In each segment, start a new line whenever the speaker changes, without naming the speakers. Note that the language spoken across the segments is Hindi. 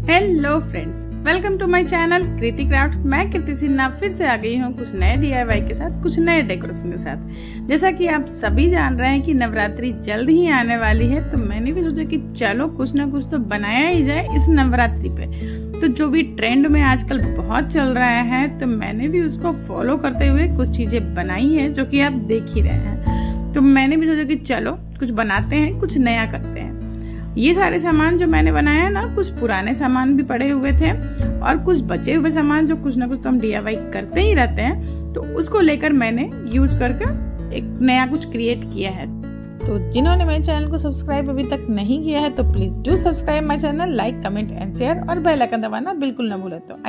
Hello friends, welcome to my channel Kriti craft. मैं कृति सिन्हा फिर से आ गई हूँ कुछ नए DIY के साथ, कुछ नए डेकोरेशन के साथ। जैसा कि आप सभी जान रहे हैं कि नवरात्रि जल्द ही आने वाली है, तो मैंने भी सोचा कि चलो कुछ ना कुछ तो बनाया ही जाए इस नवरात्रि पे। तो जो भी ट्रेंड में आजकल बहुत चल रहा है, तो मैंने भी उसको फॉलो करते हुए कुछ चीजें बनाई है जो कि आप देख ही रहे हैं। तो मैंने भी सोचा कि चलो कुछ बनाते हैं, कुछ नया करते हैं। ये सारे सामान जो मैंने बनाया है ना, कुछ पुराने सामान भी पड़े हुए थे और कुछ बचे हुए सामान जो कुछ ना कुछ तो हम DIY करते ही रहते हैं, तो उसको लेकर मैंने यूज करके एक नया कुछ क्रिएट किया है। तो जिन्होंने मेरे चैनल को सब्सक्राइब अभी तक नहीं किया है, तो please do subscribe my channel, like, comment and share और बेल आइकन दबाना बिल्कुल न भूलें। तो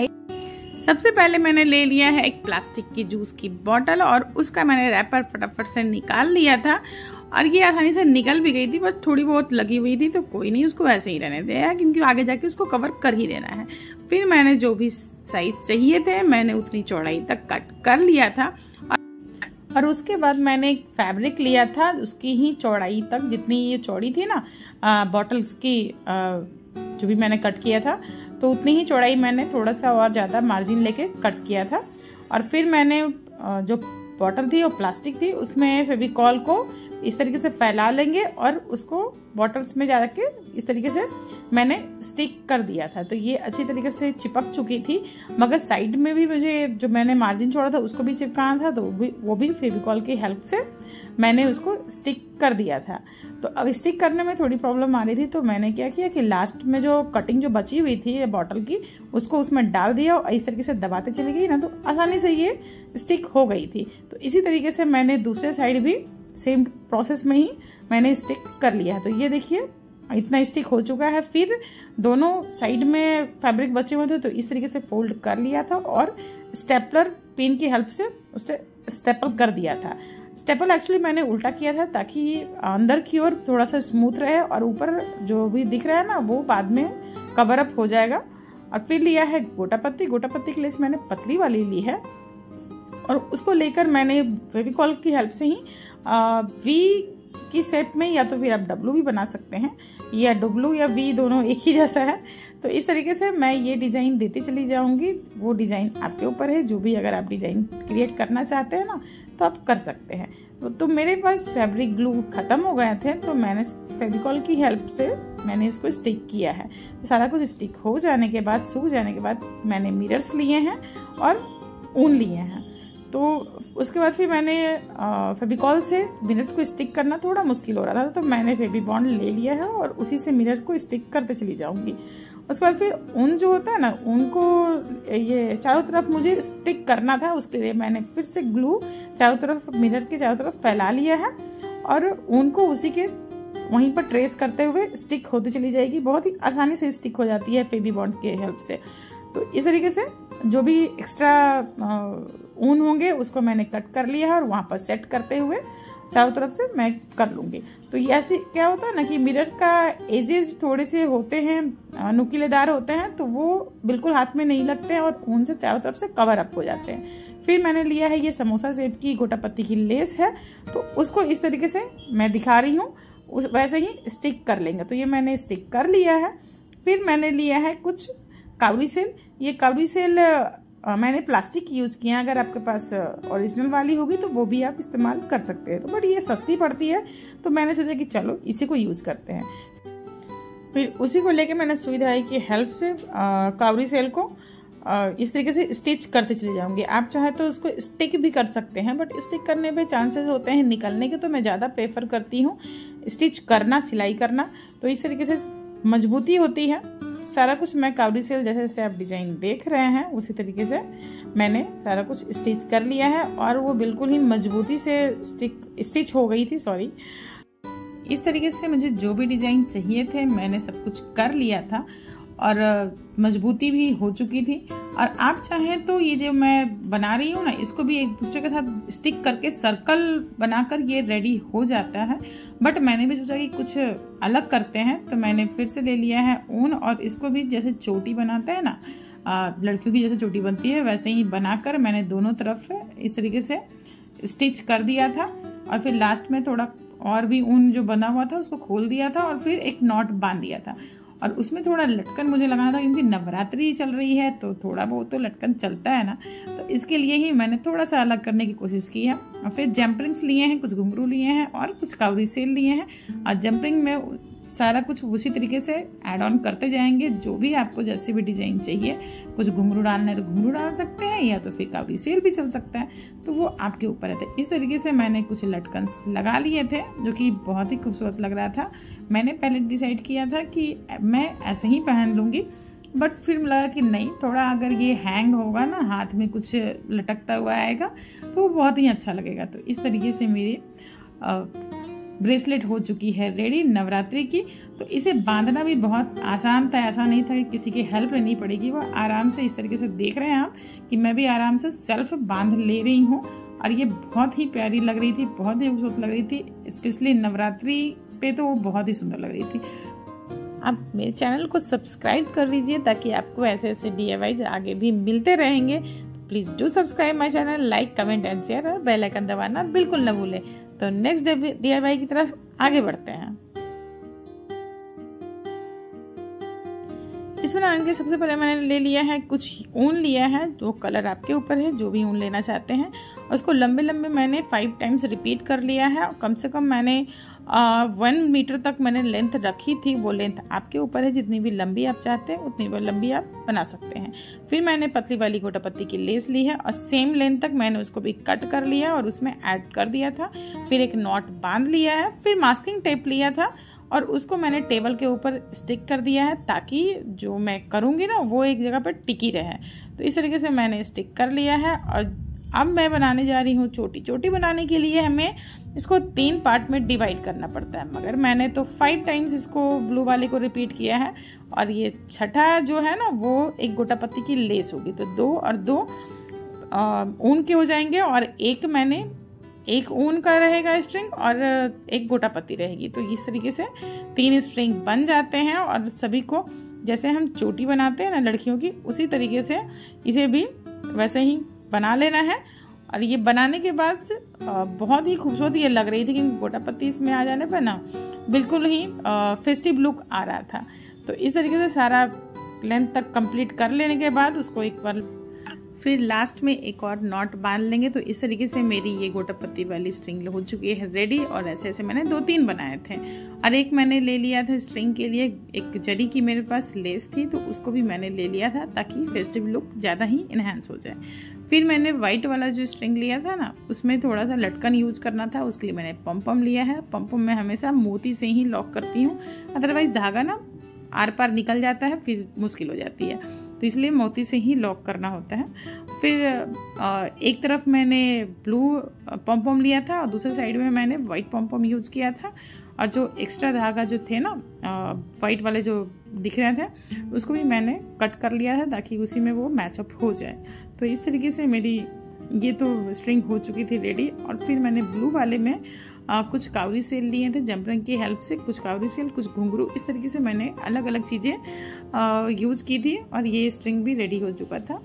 सबसे पहले मैंने ले लिया है एक प्लास्टिक की जूस की बोतल और उसका मैंने रैपर फटाफट से निकाल लिया था और ये आसानी से निकल भी गई थी, बस थोड़ी बहुत लगी हुई थी, तो कोई नहीं, उसको ऐसे ही रहने दिया क्योंकि आगे जाके उसको कवर कर ही देना है। फिर मैंने जो भी साइज चाहिए थे मैंने उतनी चौड़ाई तक कट कर लिया था और उसके बाद मैंने एक फैब्रिक लिया था, उसकी ही चौड़ाई तक, जितनी ये चौड़ी थी ना बॉटल्स की जो भी मैंने कट किया था, तो उतनी ही चौड़ाई मैंने थोड़ा सा और ज़्यादा मार्जिन लेके कट किया था। और फिर मैंने जो बॉटल थी वो प्लास्टिक थी, उसमें फेविकॉल को इस तरीके से फैला लेंगे और उसको बॉटल्स में जाके इस तरीके से मैंने स्टिक कर दिया था। तो ये अच्छी तरीके से चिपक चुकी थी, मगर साइड में भी मुझे जो मैंने मार्जिन छोड़ा था उसको भी चिपकाना था, तो वो भी फेविकॉल की हेल्प से मैंने उसको स्टिक कर दिया था। तो अब स्टिक करने में थोड़ी प्रॉब्लम आ रही थी, तो मैंने क्या किया कि लास्ट में जो कटिंग जो बची हुई थी बॉटल की, उसको उसमें डाल दिया और इस तरीके से दबाते चली गई ना, तो आसानी से ये स्टिक हो गई थी। तो इसी तरीके से मैंने दूसरे साइड भी सेम प्रोसेस में ही मैंने स्टिक कर लिया है। तो ये देखिए इतना स्टिक हो चुका है। फिर दोनों साइड में फैब्रिक बचे हुए थे, तो इस तरीके से फोल्ड कर लिया था और स्टेपलर पिन की हेल्प से उसे स्टेपल कर दिया था। स्टेपल एक्चुअली मैंने उल्टा किया था ताकि अंदर की ओर थोड़ा सा स्मूथ रहे और ऊपर जो भी दिख रहा है ना वो बाद में कवर अप हो जाएगा। और फिर लिया है गोटा पत्ती। गोटा पत्ती की लेस मैंने पतली वाली ली है और उसको लेकर मैंने फेविकॉल की हेल्प से ही V की शेप में, या तो फिर आप W भी बना सकते हैं, या W या V दोनों एक ही जैसा है। तो इस तरीके से मैं ये डिजाइन देती चली जाऊंगी। वो डिजाइन आपके ऊपर है, जो भी अगर आप डिजाइन क्रिएट करना चाहते हैं ना तो आप कर सकते हैं। तो मेरे पास फैब्रिक ग्लू खत्म हो गए थे, तो मैंने फेविकॉल की हेल्प से मैंने इसको स्टिक किया है। तो सारा कुछ स्टिक हो जाने के बाद, सूख जाने के बाद, मैंने मिरर्स लिए हैं और ऊन लिए हैं। तो उसके बाद फिर मैंने फेविकॉल से मिरर्स को स्टिक करना थोड़ा मुश्किल हो रहा था, तो मैंने फेविबॉन्ड ले लिया है और उसी से मिरर को स्टिक करते चली जाऊंगी। उसके बाद फिर ऊन जो होता है ना, ऊन को ये चारों तरफ मुझे स्टिक करना था, उसके लिए मैंने फिर से ग्लू चारों तरफ, मिरर के चारों तरफ फैला लिया है और ऊन को उसी के वहीं पर ट्रेस करते हुए स्टिक होती चली जाएगी। बहुत ही आसानी से स्टिक हो जाती है फेविबॉन्ड के हेल्प से। तो इस तरीके से जो भी एक्स्ट्रा ऊन होंगे उसको मैंने कट कर लिया है और वहां पर सेट करते हुए चारों तरफ से मैं कर लूंगी। तो ये ऐसे क्या होता है ना कि मिरर का एजेस थोड़े से होते हैं, नुकीलेदार होते हैं, तो वो बिल्कुल हाथ में नहीं लगते हैं और ऊन से चारों तरफ से कवर अप हो जाते हैं। फिर मैंने लिया है ये समोसा शेप की गोटा पत्ती की लेस है, तो उसको इस तरीके से मैं दिखा रही हूँ वैसे ही स्टिक कर लेंगे। तो ये मैंने स्टिक कर लिया है। फिर मैंने लिया है कुछ कावड़ी सेल। ये कावड़ी सेल मैंने प्लास्टिक की यूज किया, अगर आपके पास ओरिजिनल वाली होगी तो वो भी आप इस्तेमाल कर सकते हैं। तो बट ये सस्ती पड़ती है, तो मैंने सोचा कि चलो इसी को यूज करते हैं। फिर उसी को लेके मैंने सुई धागे की हेल्प से कावड़ी सेल को इस तरीके से स्टिच करते चले जाऊंगी। आप चाहे तो उसको स्टिक भी कर सकते हैं, बट स्टिक करने पे चांसेस होते हैं निकलने के, तो मैं ज़्यादा प्रेफर करती हूँ स्टिच करना, सिलाई करना। तो इस तरीके से मजबूती होती है। सारा कुछ मैं कावड़ी सेल जैसे जैसे आप डिजाइन देख रहे हैं उसी तरीके से मैंने सारा कुछ स्टिच कर लिया है और वो बिल्कुल ही मजबूती से स्टिच हो गई थी। सॉरी, इस तरीके से मुझे जो भी डिजाइन चाहिए थे मैंने सब कुछ कर लिया था और मजबूती भी हो चुकी थी। और आप चाहें तो ये जो मैं बना रही हूँ ना, इसको भी एक दूसरे के साथ स्टिक करके सर्कल बनाकर ये रेडी हो जाता है। बट मैंने भी सोचा कि कुछ अलग करते हैं, तो मैंने फिर से ले लिया है ऊन और इसको भी जैसे चोटी बनाते हैं ना, लड़कियों की जैसे चोटी बनती है वैसे ही बनाकर मैंने दोनों तरफ इस तरीके से स्टिच कर दिया था। और फिर लास्ट में थोड़ा और भी ऊन जो बना हुआ था उसको खोल दिया था और फिर एक नॉट बांध दिया था। और उसमें थोड़ा लटकन मुझे लगाना था, क्योंकि नवरात्रि चल रही है तो थोड़ा बहुत तो लटकन चलता है ना, तो इसके लिए ही मैंने थोड़ा सा अलग करने की कोशिश की है। और फिर जंपरिंग्स लिए हैं, कुछ घुंघरू लिए हैं और कुछ कावरी सेल लिए हैं। और जंपरिंग में सारा कुछ उसी तरीके से ऐड ऑन करते जाएंगे, जो भी आपको जैसे भी डिजाइन चाहिए। कुछ घुंघरू डालना है तो घुंघरू डाल सकते हैं, या तो फिर कावरी सेल भी चल सकता है, तो वो आपके ऊपर है। तो इस तरीके से मैंने कुछ लटकन लगा लिए थे, जो कि बहुत ही खूबसूरत लग रहा था। मैंने पहले डिसाइड किया था कि मैं ऐसे ही पहन लूँगी, बट फिर लगा कि नहीं, थोड़ा अगर ये हैंग होगा ना, हाथ में कुछ लटकता हुआ आएगा तो वो बहुत ही अच्छा लगेगा। तो इस तरीके से मेरी ब्रेसलेट हो चुकी है रेडी नवरात्रि की। तो इसे बांधना भी बहुत आसान था, ऐसा नहीं था कि किसी की हेल्प लेनी पड़ेगी। वो आराम से इस तरीके से देख रहे हैं आप कि मैं भी आराम से सेल्फ बांध ले रही हूँ, और ये बहुत ही प्यारी लग रही थी, बहुत ही खूबसूरत लग रही थी। स्पेशली नवरात्रि पे तो वो बहुत ही सुंदर लग रही थी। आप मेरे चैनल को सब्सक्राइब कर लीजिए ताकि आपको ऐसे ऐसे DIYs आगे भी मिलते रहेंगे। Please do subscribe my channel, like comment and share, और बेल आइकन दबाना बिल्कुल न भूलें। तो नेक्स्ट DIY की तरफ आगे बढ़ते हैं। इस बनाने के सबसे पहले मैंने ले लिया है, कुछ ऊन लिया है, जो कलर आपके ऊपर है, जो भी ऊन लेना चाहते हैं। और उसको लंबे लंबे मैंने 5 टाइम्स रिपीट कर लिया है। और कम से कम मैंने 1 मीटर तक मैंने लेंथ रखी थी। वो लेंथ आपके ऊपर है, जितनी भी लंबी आप चाहते हैं उतनी भी लंबी आप बना सकते हैं। फिर मैंने पतली वाली गोटा पत्ती की लेस ली है, और सेम लेंथ तक मैंने उसको भी कट कर लिया और उसमें ऐड कर दिया था। फिर एक नॉट बांध लिया है, फिर मास्किंग टेप लिया था और उसको मैंने टेबल के ऊपर स्टिक कर दिया है, ताकि जो मैं करूँगी ना वो एक जगह पर टिकी रहे। तो इस तरीके से मैंने स्टिक कर लिया है। और अब मैं बनाने जा रही हूँ चोटी। चोटी बनाने के लिए हमें इसको 3 पार्ट में डिवाइड करना पड़ता है, मगर मैंने तो 5 टाइम्स इसको ब्लू वाले को रिपीट किया है। और ये छठा जो है ना, वो एक गोटा पत्ती की लेस होगी, तो 2 और 2 ऊन के हो जाएंगे, और एक ऊन का रहेगा स्ट्रिंग और एक गोटा पत्ती रहेगी। तो इस तरीके से 3 स्ट्रिंग बन जाते हैं। और सभी को जैसे हम चोटी बनाते हैं ना लड़कियों की, उसी तरीके से इसे भी वैसे ही बना लेना है। और ये बनाने के बाद बहुत ही खूबसूरत ये लग रही थी, क्योंकि गोटा पत्ती इसमें आ जाने पर ना बिल्कुल ही फेस्टिव लुक आ रहा था। तो इस तरीके से सारा लेंथ तक कंप्लीट कर लेने के बाद उसको एक बार फिर लास्ट में एक और नॉट बांध लेंगे। तो इस तरीके से मेरी ये गोटा पत्ती वाली स्ट्रिंग हो चुकी है रेडी। और ऐसे ऐसे मैंने 2-3 बनाए थे। और एक मैंने ले लिया था स्ट्रिंग के लिए, एक जरी की मेरे पास लेस थी, तो उसको भी मैंने ले लिया था ताकि फेस्टिव लुक ज़्यादा ही इन्हेंस हो जाए। फिर मैंने वाइट वाला जो स्ट्रिंग लिया था ना, उसमें थोड़ा सा लटकन यूज करना था, उसके लिए मैंने पम लिया है। पम मैं हमेशा मोती से ही लॉक करती हूँ, अदरवाइज धागा ना आर पार निकल जाता है, फिर मुश्किल हो जाती है, तो इसलिए मोती से ही लॉक करना होता है। फिर एक तरफ मैंने ब्लू पम लिया था और दूसरे साइड में मैंने वाइट पम यूज किया था। और जो एक्स्ट्रा धागा जो थे ना वाइट वाले जो दिख रहे थे, उसको भी मैंने कट कर लिया है ताकि उसी में वो मैचअप हो जाए। तो इस तरीके से मेरी ये तो स्ट्रिंग हो चुकी थी रेडी। और फिर मैंने ब्लू वाले में कुछ कावरी सेल लिए थे जंपरिंग की हेल्प से, कुछ कावरी सेल, कुछ घुंघरू, इस तरीके से मैंने अलग अलग चीज़ें यूज़ की थी। और ये स्ट्रिंग भी रेडी हो चुका था।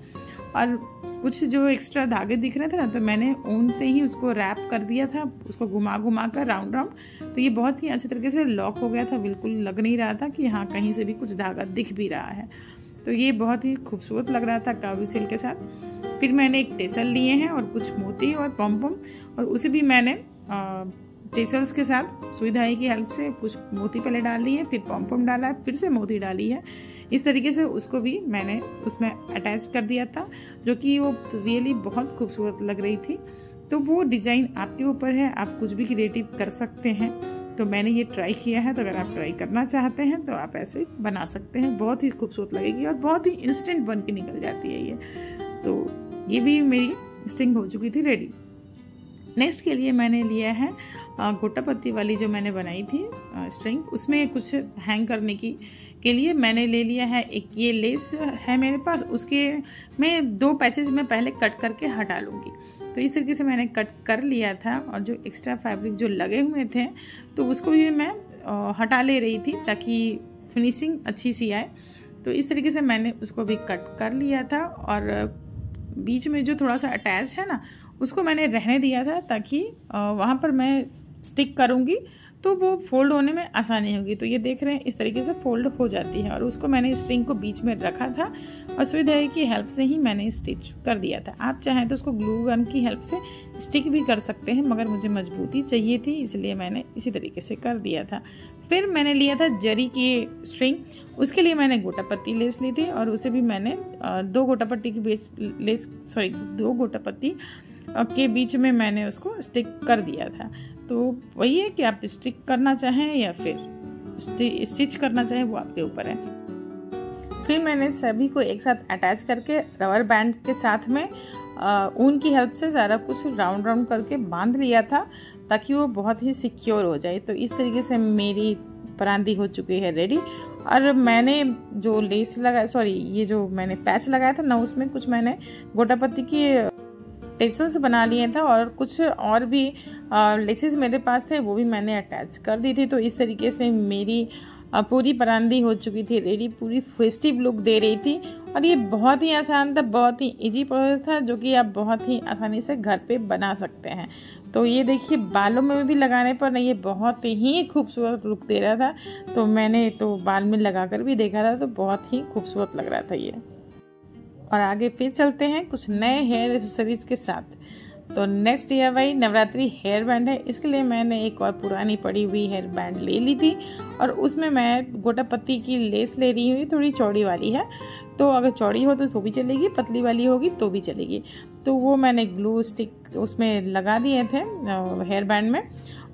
और कुछ जो एक्स्ट्रा धागे दिख रहे थे ना, तो मैंने ऊन से ही उसको रैप कर दिया था, उसको घुमा घुमा कर राउंड राउंड। तो ये बहुत ही अच्छे तरीके से लॉक हो गया था, बिल्कुल लग नहीं रहा था कि हाँ कहीं से भी कुछ धागा दिख भी रहा है। तो ये बहुत ही खूबसूरत लग रहा था कावरी सेल के साथ। फिर मैंने एक टेसल लिए हैं और कुछ मोती और पम और उसे भी मैंने टेसल्स के साथ सुई धागे की हेल्प से कुछ मोती पहले डाल ली है, फिर पम डाला है, फिर से मोती डाली है। इस तरीके से उसको भी मैंने उसमें अटैच कर दिया था, जो कि वो रियली बहुत खूबसूरत लग रही थी। तो वो डिज़ाइन आपके ऊपर है, आप कुछ भी क्रिएटिव कर सकते हैं। तो मैंने ये ट्राई किया है, तो अगर आप ट्राई करना चाहते हैं तो आप ऐसे बना सकते हैं, बहुत ही खूबसूरत लगेगी और बहुत ही इंस्टेंट बन के निकल जाती है ये। तो ये भी मेरी स्ट्रिंग हो चुकी थी रेडी। नेक्स्ट के लिए मैंने लिया है गोटा पत्ती वाली जो मैंने बनाई थी स्ट्रिंग, उसमें कुछ हैंग करने के लिए मैंने ले लिया है एक ये लेस है मेरे पास, उसके मैं 2 पैचेज में पहले कट करके हटा लूँगी। तो इस तरीके से मैंने कट कर लिया था और जो एक्स्ट्रा फैब्रिक जो लगे हुए थे तो उसको भी मैं हटा ले रही थी ताकि फिनिशिंग अच्छी सी आए। तो इस तरीके से मैंने उसको भी कट कर लिया था और बीच में जो थोड़ा सा अटैच है ना, उसको मैंने रहने दिया था ताकि वहाँ पर मैं स्टिक करूँगी तो वो फोल्ड होने में आसानी होगी। तो ये देख रहे हैं इस तरीके से फोल्ड हो जाती है। और उसको मैंने स्ट्रिंग को बीच में रखा था और सुई धागे की हेल्प से ही मैंने स्टिच कर दिया था। आप चाहें तो उसको ग्लू गन की हेल्प से स्टिक भी कर सकते हैं, मगर मुझे मजबूती चाहिए थी इसलिए मैंने इसी तरीके से कर दिया था। फिर मैंने लिया था जरी की स्ट्रिंग, उसके लिए मैंने गोटा पत्ती लेस ली थी और उसे भी मैंने 2 गोटा पत्ती के बीच में मैंने उसको स्टिक कर दिया था। तो वही है कि आप स्टिक करना चाहें या फिर स्टिच करना चाहें, वो आपके ऊपर है। फिर मैंने सभी को एक साथ अटैच करके रबर बैंड के साथ में ऊन की हेल्प से सारा कुछ राउंड राउंड करके बांध लिया था ताकि वो बहुत ही सिक्योर हो जाए। तो इस तरीके से मेरी परांदी हो चुकी है रेडी। और मैंने जो लेस लगाया, ये जो मैंने पैच लगाया था ना, उसमें कुछ मैंने गोटा पत्ती की टेसल्स बना लिए था और कुछ और भी लेसेस मेरे पास थे, वो भी मैंने अटैच कर दी थी। तो इस तरीके से मेरी पूरी परांदी हो चुकी थी रेडी, पूरी फेस्टिव लुक दे रही थी। और ये बहुत ही आसान था, बहुत ही इजी प्रोसेस था, जो कि आप बहुत ही आसानी से घर पे बना सकते हैं। तो ये देखिए बालों में भी लगाने पर ये बहुत ही खूबसूरत लुक दे रहा था। तो मैंने तो बाल में लगाकर भी देखा था, तो बहुत ही खूबसूरत लग रहा था ये। और आगे फिर चलते हैं कुछ नए हेयर एक्सेसरीज के साथ। तो next DIY Navratri hair band है। इसके लिए मैंने एक और पुरानी पड़ी हुई हेयर बैंड ले ली थी और उसमें मैं गोटा पत्ती की लेस ले रही हुई, थोड़ी चौड़ी वाली है। तो अगर चौड़ी हो तो भी चलेगी, पतली वाली होगी तो भी चलेगी। तो वो मैंने ग्लू स्टिक उसमें लगा दिए थे हेयर बैंड में।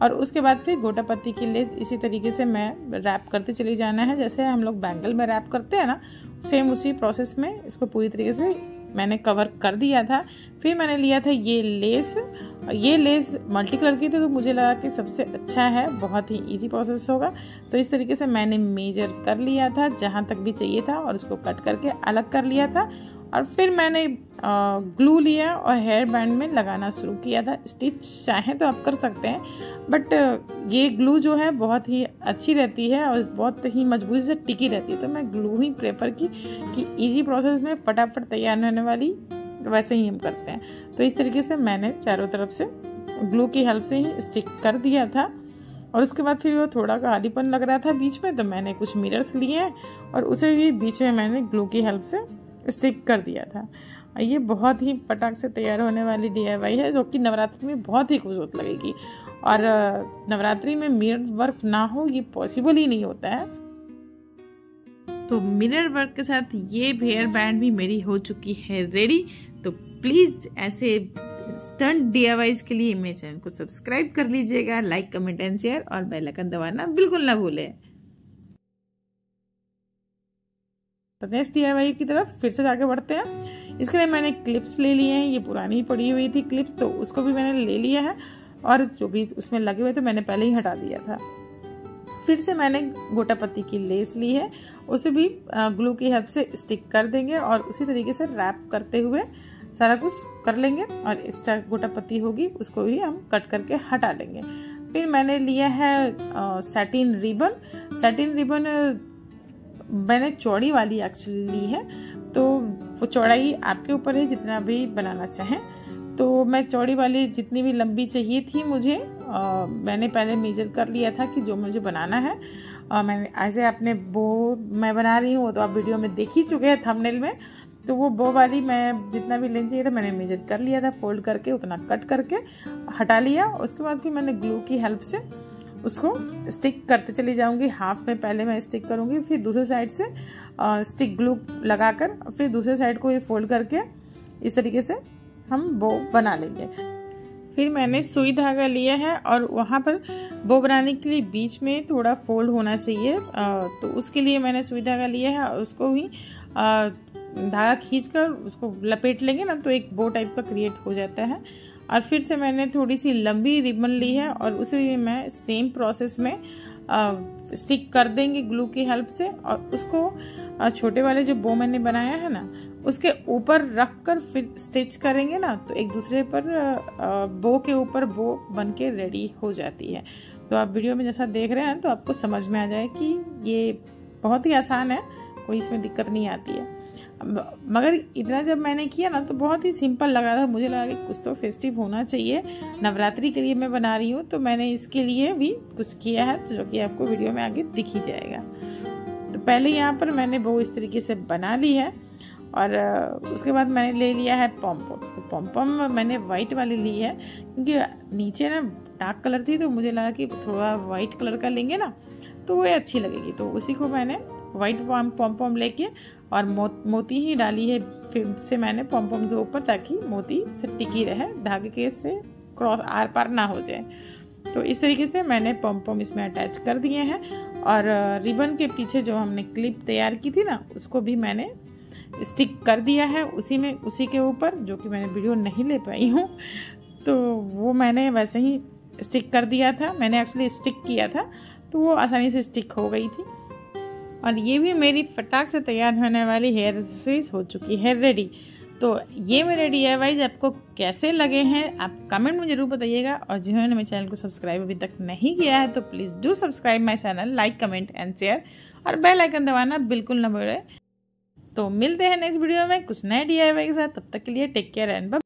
और उसके बाद फिर गोटा पत्ती की लेस इसी तरीके से मैं रैप करते चली जाना है, जैसे हम लोग बैंगल में रैप करते हैं ना, सेम उसी प्रोसेस में इसको पूरी तरीके से मैंने कवर कर दिया था। फिर मैंने लिया था ये लेस मल्टी कलर की थी, तो मुझे लगा कि सबसे अच्छा है, बहुत ही इजी प्रोसेस होगा। तो इस तरीके से मैंने मेजर कर लिया था जहाँ तक भी चाहिए था और उसको कट करके अलग कर लिया था। और फिर मैंने ग्लू लिया और हेयर बैंड में लगाना शुरू किया था। स्टिच चाहें तो आप कर सकते हैं, बट ये ग्लू जो है बहुत ही अच्छी रहती है और बहुत ही मजबूती से टिकी रहती है। तो मैं ग्लू ही प्रेफर की कि इजी प्रोसेस में फटाफट तैयार होने वाली वैसे ही हम करते हैं। तो इस तरीके से मैंने चारों तरफ से ग्लू की हेल्प से ही स्टिक कर दिया था। और उसके बाद फिर वो थोड़ा खालीपन लग रहा था बीच में, तो मैंने कुछ मिरर्स लिए और उसे भी बीच में मैंने ग्लू की हेल्प से स्टिक कर दिया था। ये बहुत ही फटाक से तैयार होने वाली DIY है, जो कि नवरात्रि में बहुत ही खूबसूरत लगेगी। और नवरात्रि में मिरर वर्क ना हो ये पॉसिबल ही नहीं होता है। तो मिरर वर्क के साथ ये हेयर बैंड भी मेरी हो चुकी है रेडी। तो प्लीज़ ऐसे स्टंट DIYs के लिए मेरे चैनल को सब्सक्राइब कर लीजिएगा, लाइक कमेंट एंड शेयर और बेल आइकन दबाना बिल्कुल ना भूलें। तो नेक्स्ट DIY की तरफ फिर से आगे बढ़ते हैं। इसके लिए मैंने क्लिप्स ले लिए हैं, ये पुरानी पड़ी हुई थी क्लिप्स, तो उसको भी मैंने ले लिया है और जो भी उसमें लगे हुए थे मैंने पहले ही हटा दिया था। फिर से मैंने गोटा पत्ती की लेस ली है, उसे भी ग्लू की हेल्प से स्टिक कर देंगे और उसी तरीके से रैप करते हुए सारा कुछ कर लेंगे। और एक्स्ट्रा गोटा पत्ती होगी उसको भी हम कट करके हटा लेंगे। फिर मैंने लिया है सैटिन रिबन मैंने चौड़ी वाली एक्चुअली ली है, तो वो चौड़ाई आपके ऊपर है जितना भी बनाना चाहें। तो मैं चौड़ी वाली जितनी भी लंबी चाहिए थी मुझे मैंने पहले मेजर कर लिया था कि जो मुझे बनाना है। मैंने ऐसे अपने बो मैं बना रही हूँ, तो आप वीडियो में देख ही चुके हैं थंबनेल में। तो वो बो वाली मैं जितना भी लेंथ चाहिए था मैंने मेजर कर लिया था, फोल्ड करके उतना कट करके हटा लिया। उसके बाद फिर मैंने ग्लू की हेल्प से उसको स्टिक करते चली जाऊंगी। हाफ में पहले मैं स्टिक करूंगी, फिर दूसरे साइड से स्टिक ग्लू लगाकर फिर दूसरे साइड को ये फोल्ड करके इस तरीके से हम बो बना लेंगे। फिर मैंने सुई धागा लिया है और वहाँ पर बो बनाने के लिए बीच में थोड़ा फोल्ड होना चाहिए, तो उसके लिए मैंने सुई धागा लिया है और उसको ही धागा खींचकर उसको लपेट लेंगे ना, तो एक बो टाइप का क्रिएट हो जाता है। और फिर से मैंने थोड़ी सी लंबी रिबन ली है और उसे भी मैं सेम प्रोसेस में स्टिक कर देंगे ग्लू की हेल्प से। और उसको छोटे वाले जो बो मैंने बनाया है ना उसके ऊपर रख कर फिर स्टिच करेंगे ना, तो एक दूसरे पर बो के ऊपर बो बन के रेडी हो जाती है। तो आप वीडियो में जैसा देख रहे हैं तो आपको समझ में आ जाए कि ये बहुत ही आसान है, कोई इसमें दिक्कत नहीं आती है। मगर इतना जब मैंने किया ना तो बहुत ही सिंपल लग रहा था, मुझे लगा कि कुछ तो फेस्टिव होना चाहिए, नवरात्रि के लिए मैं बना रही हूँ, तो मैंने इसके लिए भी कुछ किया है जो कि आपको वीडियो में आगे दिख ही जाएगा। तो पहले यहाँ पर मैंने वो इस तरीके से बना ली है और उसके बाद मैंने ले लिया है पॉम-पॉम। तो पॉम-पॉम मैंने वाइट वाली ली है क्योंकि नीचे ना डार्क कलर थी, तो मुझे लगा कि थोड़ा वाइट कलर का लेंगे ना तो वो अच्छी लगेगी, तो उसी को मैंने वाइट पॉम-पॉम लेके और मोती ही डाली है फिर से मैंने पॉम-पॉम के ऊपर, ताकि मोती से टिकी रहे, धागे के से क्रॉस आर पार ना हो जाए। तो इस तरीके से मैंने पॉम-पॉम इसमें अटैच कर दिए हैं और रिबन के पीछे जो हमने क्लिप तैयार की थी ना उसको भी मैंने स्टिक कर दिया है उसी के ऊपर, जो कि मैंने वीडियो नहीं ले पाई हूँ, तो वो मैंने वैसे ही स्टिक कर दिया था। मैंने एक्चुअली स्टिक किया था तो वो आसानी से स्टिक हो गई थी। और ये भी मेरी फटाक से तैयार होने वाली हेयर एक्सेसरीज हो चुकी है रेडी। तो ये मेरे DIYs आपको कैसे लगे हैं आप कमेंट में ज़रूर बताइएगा, और जिन्होंने मेरे चैनल को सब्सक्राइब अभी तक नहीं किया है तो please do subscribe my channel, like comment and share, और बेल आइकन दबाना बिल्कुल ना भूलें। तो मिलते हैं नेक्स्ट वीडियो में कुछ नए DIY के साथ, तब तक के लिए टेक केयर एंड बाय।